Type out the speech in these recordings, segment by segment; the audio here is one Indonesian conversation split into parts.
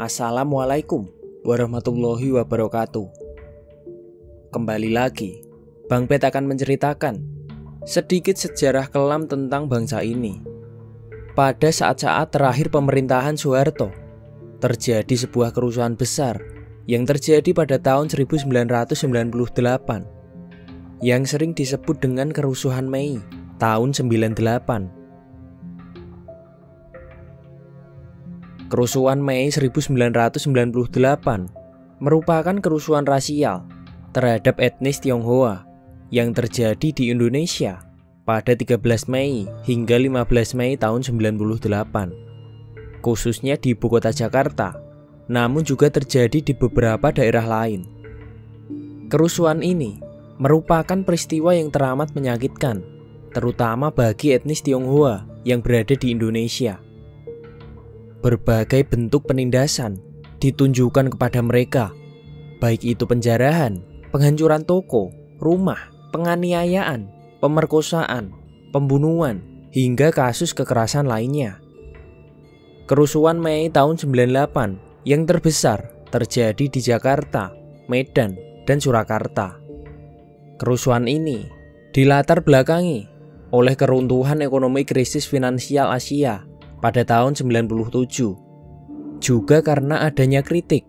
Assalamualaikum warahmatullahi wabarakatuh. Kembali lagi, Bang Pet akan menceritakan sedikit sejarah kelam tentang bangsa ini. Pada saat-saat terakhir pemerintahan Soeharto, terjadi sebuah kerusuhan besar yang terjadi pada tahun 1998 yang sering disebut dengan kerusuhan Mei tahun 98. Kerusuhan Mei 1998 merupakan kerusuhan rasial terhadap etnis Tionghoa yang terjadi di Indonesia pada 13 Mei hingga 15 Mei tahun 98, khususnya di ibu kota Jakarta, namun juga terjadi di beberapa daerah lain. Kerusuhan ini merupakan peristiwa yang teramat menyakitkan, terutama bagi etnis Tionghoa yang berada di Indonesia. Berbagai bentuk penindasan ditunjukkan kepada mereka, baik itu penjarahan, penghancuran toko, rumah, penganiayaan, pemerkosaan, pembunuhan, hingga kasus kekerasan lainnya. Kerusuhan Mei tahun 98 yang terbesar terjadi di Jakarta, Medan, dan Surakarta. Kerusuhan ini dilatar belakangi oleh keruntuhan ekonomi krisis finansial Asia pada tahun 97, juga karena adanya kritik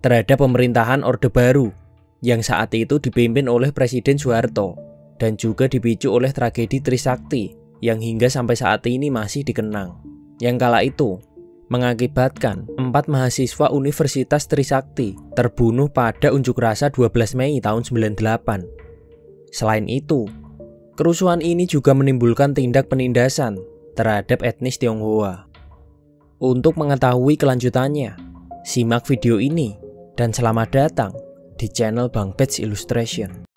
terhadap pemerintahan Orde Baru yang saat itu dipimpin oleh Presiden Soeharto dan juga dipicu oleh tragedi Trisakti yang hingga sampai saat ini masih dikenang, yang kala itu mengakibatkan 4 mahasiswa Universitas Trisakti terbunuh pada unjuk rasa 12 Mei tahun 98. Selain itu, kerusuhan ini juga menimbulkan tindak penindasan terhadap etnis Tionghoa. Untuk mengetahui kelanjutannya, simak video ini dan selamat datang di channel Bang Pet Illustration.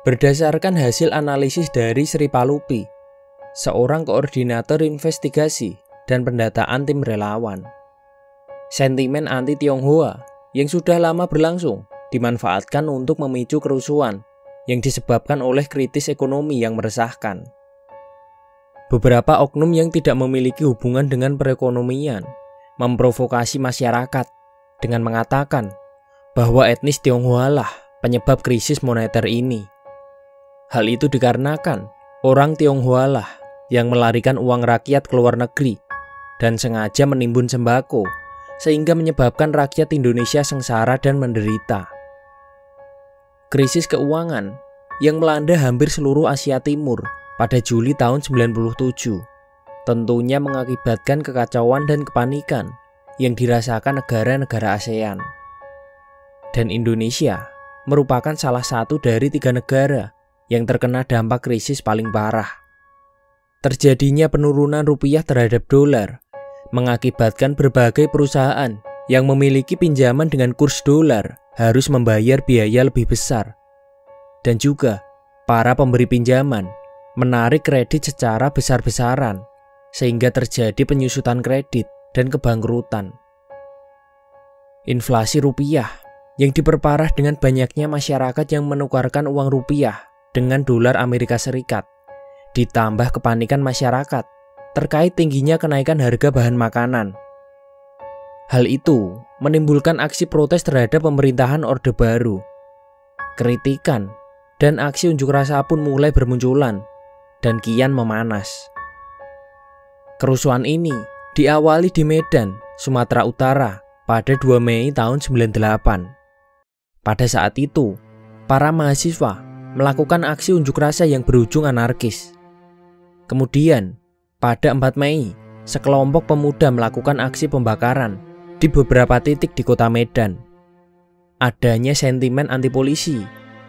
Berdasarkan hasil analisis dari Sri Palupi, seorang koordinator investigasi dan pendataan tim relawan, sentimen anti-Tionghoa yang sudah lama berlangsung dimanfaatkan untuk memicu kerusuhan yang disebabkan oleh kritis ekonomi yang meresahkan. Beberapa oknum yang tidak memiliki hubungan dengan perekonomian memprovokasi masyarakat dengan mengatakan bahwa etnis Tionghoa lah penyebab krisis moneter ini. Hal itu dikarenakan orang Tionghoa lah yang melarikan uang rakyat ke luar negeri dan sengaja menimbun sembako, sehingga menyebabkan rakyat Indonesia sengsara dan menderita. Krisis keuangan yang melanda hampir seluruh Asia Timur pada Juli tahun 97 tentunya mengakibatkan kekacauan dan kepanikan yang dirasakan negara-negara ASEAN. Dan Indonesia merupakan salah satu dari 3 negara yang terkena dampak krisis paling parah. Terjadinya penurunan rupiah terhadap dolar mengakibatkan berbagai perusahaan yang memiliki pinjaman dengan kurs dolar harus membayar biaya lebih besar. Dan juga para pemberi pinjaman menarik kredit secara besar-besaran sehingga terjadi penyusutan kredit dan kebangkrutan. Inflasi rupiah yang diperparah dengan banyaknya masyarakat yang menukarkan uang rupiah dengan dolar Amerika Serikat, ditambah kepanikan masyarakat terkait tingginya kenaikan harga bahan makanan. Hal itu menimbulkan aksi protes terhadap pemerintahan Orde Baru. Kritikan dan aksi unjuk rasa pun mulai bermunculan dan kian memanas. Kerusuhan ini diawali di Medan, Sumatera Utara pada 2 Mei tahun 98. Pada saat itu, para mahasiswa melakukan aksi unjuk rasa yang berujung anarkis. Kemudian, pada 4 Mei, sekelompok pemuda melakukan aksi pembakaran di beberapa titik di kota Medan. Adanya sentimen anti polisi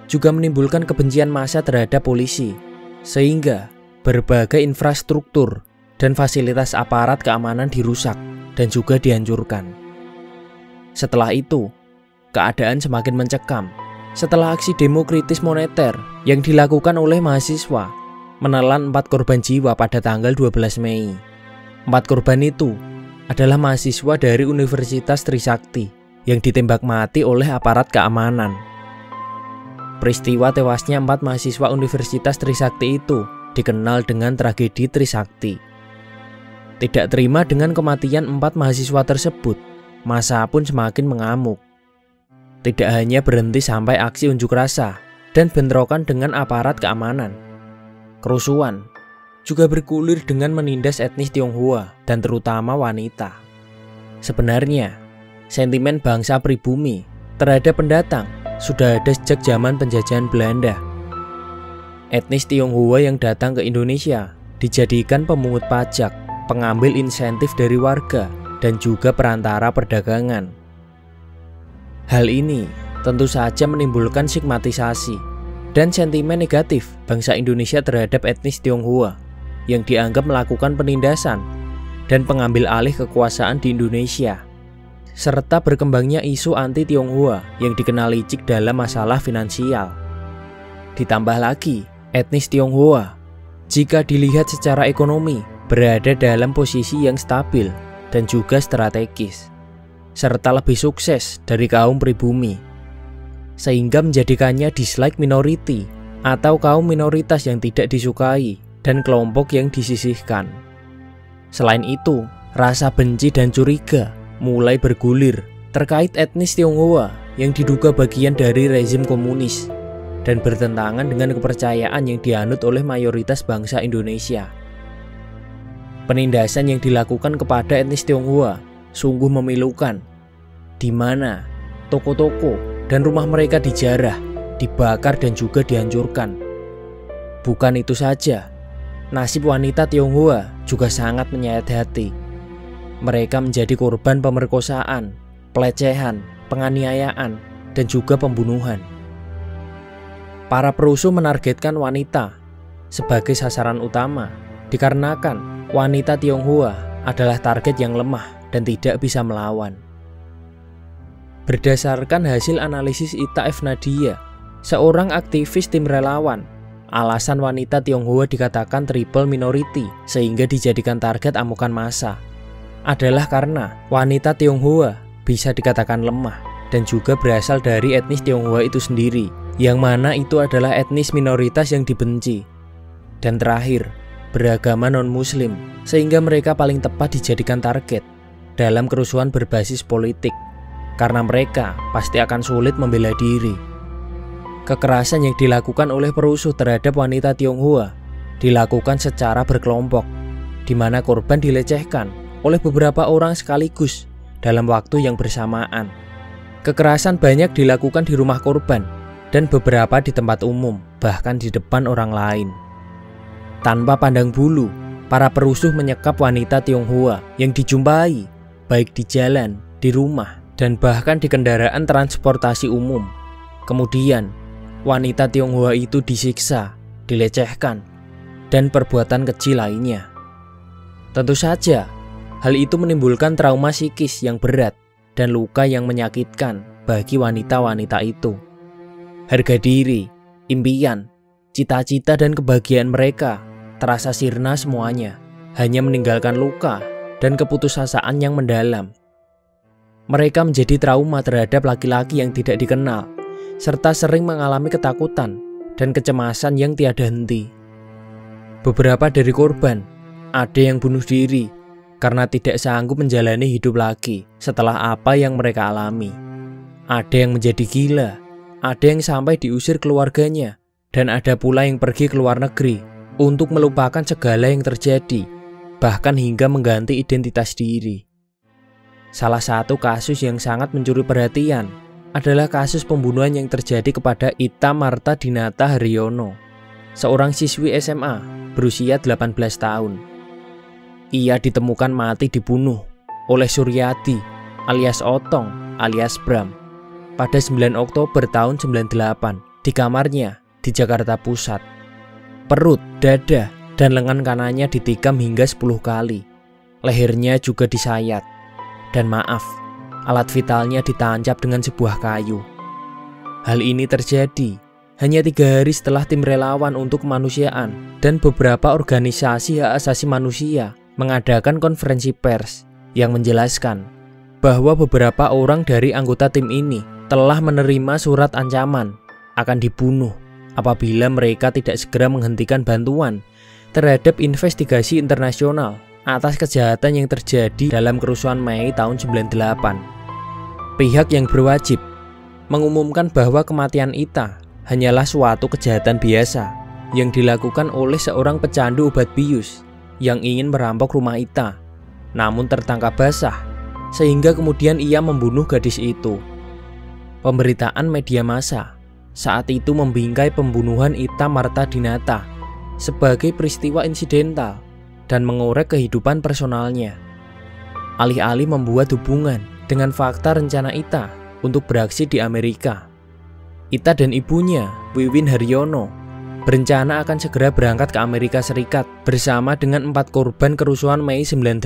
juga menimbulkan kebencian massa terhadap polisi, sehingga berbagai infrastruktur dan fasilitas aparat keamanan dirusak dan juga dihancurkan. Setelah itu, keadaan semakin mencekam setelah aksi demo kritis moneter yang dilakukan oleh mahasiswa menelan 4 korban jiwa pada tanggal 12 Mei. 4 korban itu adalah mahasiswa dari Universitas Trisakti yang ditembak mati oleh aparat keamanan. Peristiwa tewasnya 4 mahasiswa Universitas Trisakti itu dikenal dengan tragedi Trisakti. Tidak terima dengan kematian 4 mahasiswa tersebut, massa pun semakin mengamuk. Tidak hanya berhenti sampai aksi unjuk rasa dan bentrokan dengan aparat keamanan. Kerusuhan juga bergulir dengan menindas etnis Tionghoa dan terutama wanita. Sebenarnya, sentimen bangsa pribumi terhadap pendatang sudah ada sejak zaman penjajahan Belanda. Etnis Tionghoa yang datang ke Indonesia dijadikan pemungut pajak, pengambil insentif dari warga, dan juga perantara perdagangan. Hal ini tentu saja menimbulkan stigmatisasi dan sentimen negatif bangsa Indonesia terhadap etnis Tionghoa yang dianggap melakukan penindasan dan pengambil alih kekuasaan di Indonesia, serta berkembangnya isu anti-Tionghoa yang dikenal licik dalam masalah finansial. Ditambah lagi, etnis Tionghoa, jika dilihat secara ekonomi, berada dalam posisi yang stabil dan juga strategis, serta lebih sukses dari kaum pribumi, sehingga menjadikannya dislike minority atau kaum minoritas yang tidak disukai dan kelompok yang disisihkan. Selain itu, rasa benci dan curiga mulai bergulir terkait etnis Tionghoa yang diduga bagian dari rezim komunis dan bertentangan dengan kepercayaan yang dianut oleh mayoritas bangsa Indonesia. Penindasan yang dilakukan kepada etnis Tionghoa sungguh memilukan, di mana toko-toko dan rumah mereka dijarah, dibakar dan juga dihancurkan. Bukan itu saja, nasib wanita Tionghoa juga sangat menyayat hati. Mereka menjadi korban pemerkosaan, pelecehan, penganiayaan, dan juga pembunuhan. Para perusuh menargetkan wanita sebagai sasaran utama dikarenakan wanita Tionghoa adalah target yang lemah dan tidak bisa melawan. Berdasarkan hasil analisis Ita F. Nadia, seorang aktivis tim relawan, alasan wanita Tionghoa dikatakan triple minority sehingga dijadikan target amukan massa adalah karena wanita Tionghoa bisa dikatakan lemah dan juga berasal dari etnis Tionghoa itu sendiri, yang mana itu adalah etnis minoritas yang dibenci. Dan terakhir, beragama non-muslim sehingga mereka paling tepat dijadikan target dalam kerusuhan berbasis politik karena mereka pasti akan sulit membela diri. Kekerasan yang dilakukan oleh perusuh terhadap wanita Tionghoa dilakukan secara berkelompok, di mana korban dilecehkan oleh beberapa orang sekaligus dalam waktu yang bersamaan. Kekerasan banyak dilakukan di rumah korban dan beberapa di tempat umum, bahkan di depan orang lain. Tanpa pandang bulu, para perusuh menyekap wanita Tionghoa yang dijumpai baik di jalan, di rumah, dan bahkan di kendaraan transportasi umum. Kemudian, wanita Tionghoa itu disiksa, dilecehkan, dan perbuatan kecil lainnya. Tentu saja, hal itu menimbulkan trauma psikis yang berat dan luka yang menyakitkan bagi wanita-wanita itu. Harga diri, impian, cita-cita dan kebahagiaan mereka terasa sirna semuanya, hanya meninggalkan luka dan keputusasaan yang mendalam. Mereka menjadi trauma terhadap laki-laki yang tidak dikenal, serta sering mengalami ketakutan dan kecemasan yang tiada henti. Beberapa dari korban, ada yang bunuh diri karena tidak sanggup menjalani hidup lagi setelah apa yang mereka alami. Ada yang menjadi gila, ada yang sampai diusir keluarganya, dan ada pula yang pergi ke luar negeri untuk melupakan segala yang terjadi, bahkan hingga mengganti identitas diri. Salah satu kasus yang sangat mencuri perhatian adalah kasus pembunuhan yang terjadi kepada Ita Marta Dinata Haryono, seorang siswi SMA berusia 18 tahun. Ia ditemukan mati dibunuh oleh Suryadi alias Otong alias Bram pada 9 Oktober tahun 98 di kamarnya di Jakarta Pusat. Perut, dada, dan lengan kanannya ditikam hingga 10 kali. Lehernya juga disayat. Dan maaf, alat vitalnya ditancap dengan sebuah kayu. Hal ini terjadi hanya 3 hari setelah tim relawan untuk kemanusiaan dan beberapa organisasi hak asasi manusia mengadakan konferensi pers yang menjelaskan bahwa beberapa orang dari anggota tim ini telah menerima surat ancaman akan dibunuh apabila mereka tidak segera menghentikan bantuan terhadap investigasi internasional atas kejahatan yang terjadi dalam kerusuhan Mei tahun 98. Pihak yang berwajib mengumumkan bahwa kematian Ita hanyalah suatu kejahatan biasa yang dilakukan oleh seorang pecandu obat bius yang ingin merampok rumah Ita, namun tertangkap basah, sehingga kemudian ia membunuh gadis itu. Pemberitaan media massa saat itu membingkai pembunuhan Ita Marta Dinata sebagai peristiwa insidental dan mengorek kehidupan personalnya. Alih-alih membuat hubungan dengan fakta rencana Ita untuk beraksi di Amerika, Ita dan ibunya, Wiwin Haryono, berencana akan segera berangkat ke Amerika Serikat bersama dengan 4 korban kerusuhan Mei 98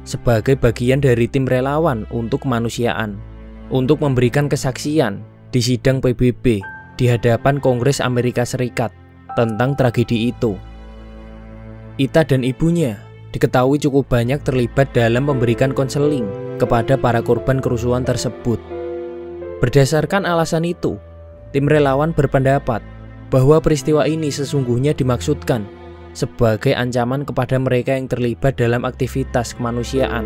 sebagai bagian dari tim relawan untuk kemanusiaan untuk memberikan kesaksian di sidang PBB di hadapan Kongres Amerika Serikat tentang tragedi itu. Ita dan ibunya diketahui cukup banyak terlibat dalam memberikan konseling kepada para korban kerusuhan tersebut. Berdasarkan alasan itu, tim relawan berpendapat bahwa peristiwa ini sesungguhnya dimaksudkan sebagai ancaman kepada mereka yang terlibat dalam aktivitas kemanusiaan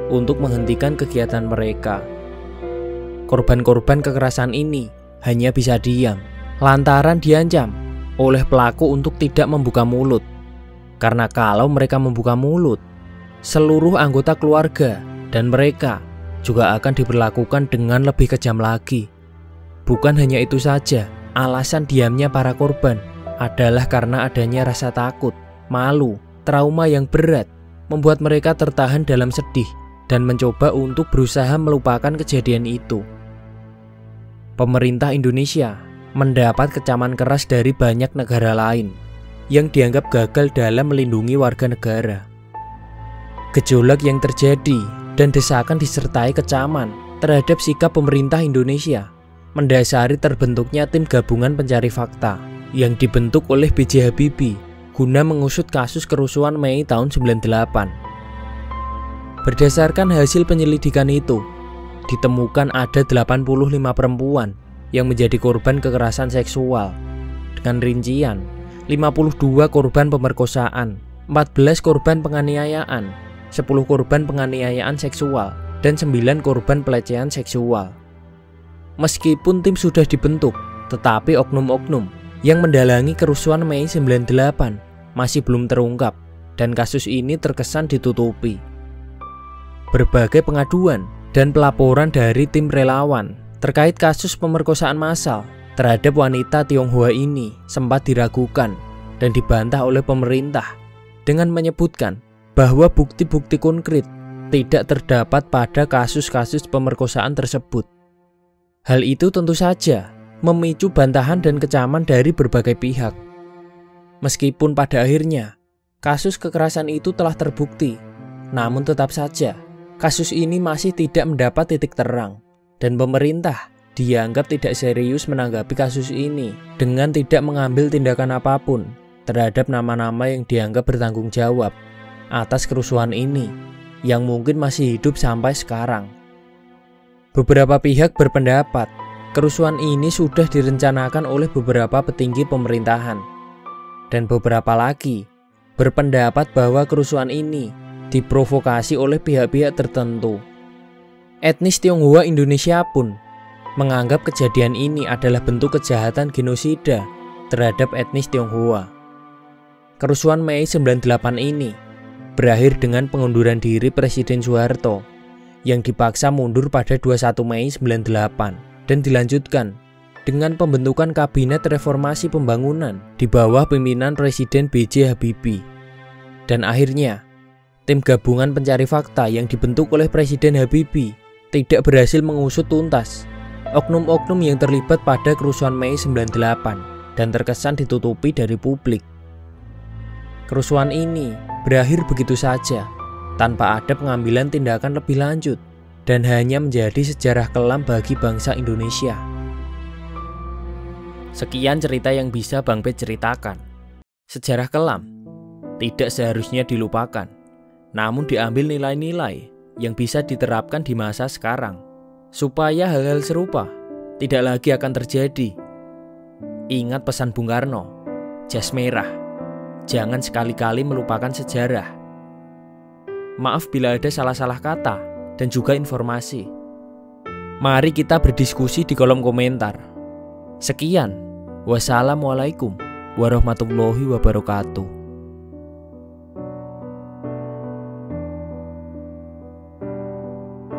untuk menghentikan kegiatan mereka. Korban-korban kekerasan ini hanya bisa diam lantaran diancam oleh pelaku untuk tidak membuka mulut. Karena kalau mereka membuka mulut, seluruh anggota keluarga dan mereka juga akan diperlakukan dengan lebih kejam lagi. Bukan hanya itu saja, alasan diamnya para korban adalah karena adanya rasa takut, malu, trauma yang berat membuat mereka tertahan dalam sedih dan mencoba untuk berusaha melupakan kejadian itu. Pemerintah Indonesia mendapat kecaman keras dari banyak negara lain yang dianggap gagal dalam melindungi warga negara. Gejolak yang terjadi dan desakan disertai kecaman terhadap sikap pemerintah Indonesia mendasari terbentuknya tim gabungan pencari fakta yang dibentuk oleh B.J. Habibie guna mengusut kasus kerusuhan Mei tahun 98. Berdasarkan hasil penyelidikan itu, ditemukan ada 85 perempuan yang menjadi korban kekerasan seksual dengan rincian 52 korban pemerkosaan, 14 korban penganiayaan, 10 korban penganiayaan seksual, dan 9 korban pelecehan seksual. Meskipun tim sudah dibentuk, tetapi oknum-oknum yang mendalangi kerusuhan Mei 98 masih belum terungkap dan kasus ini terkesan ditutupi. Berbagai pengaduan dan pelaporan dari tim relawan terkait kasus pemerkosaan massal terhadap wanita Tionghoa ini sempat diragukan dan dibantah oleh pemerintah dengan menyebutkan bahwa bukti-bukti konkret tidak terdapat pada kasus-kasus pemerkosaan tersebut. Hal itu tentu saja memicu bantahan dan kecaman dari berbagai pihak. Meskipun pada akhirnya kasus kekerasan itu telah terbukti, namun tetap saja kasus ini masih tidak mendapat titik terang dan pemerintah dianggap tidak serius menanggapi kasus ini dengan tidak mengambil tindakan apapun terhadap nama-nama yang dianggap bertanggung jawab atas kerusuhan ini yang mungkin masih hidup sampai sekarang. Beberapa pihak berpendapat kerusuhan ini sudah direncanakan oleh beberapa petinggi pemerintahan, dan beberapa lagi berpendapat bahwa kerusuhan ini diprovokasi oleh pihak-pihak tertentu. Etnis Tionghoa Indonesia pun menganggap kejadian ini adalah bentuk kejahatan genosida terhadap etnis Tionghoa. Kerusuhan Mei 98 ini berakhir dengan pengunduran diri Presiden Soeharto yang dipaksa mundur pada 21 Mei 98 dan dilanjutkan dengan pembentukan Kabinet Reformasi Pembangunan di bawah pimpinan Presiden B.J. Habibie. Dan akhirnya, tim gabungan pencari fakta yang dibentuk oleh Presiden Habibie tidak berhasil mengusut tuntas oknum-oknum yang terlibat pada kerusuhan Mei 98 dan terkesan ditutupi dari publik. Kerusuhan ini berakhir begitu saja, tanpa ada pengambilan tindakan lebih lanjut dan hanya menjadi sejarah kelam bagi bangsa Indonesia. Sekian cerita yang bisa Bang Bet ceritakan. Sejarah kelam tidak seharusnya dilupakan, namun diambil nilai-nilai yang bisa diterapkan di masa sekarang, supaya hal-hal serupa tidak lagi akan terjadi. Ingat pesan Bung Karno, jas merah, jangan sekali-kali melupakan sejarah. Maaf bila ada salah-salah kata dan juga informasi. Mari kita berdiskusi di kolom komentar. Sekian, wassalamualaikum warahmatullahi wabarakatuh.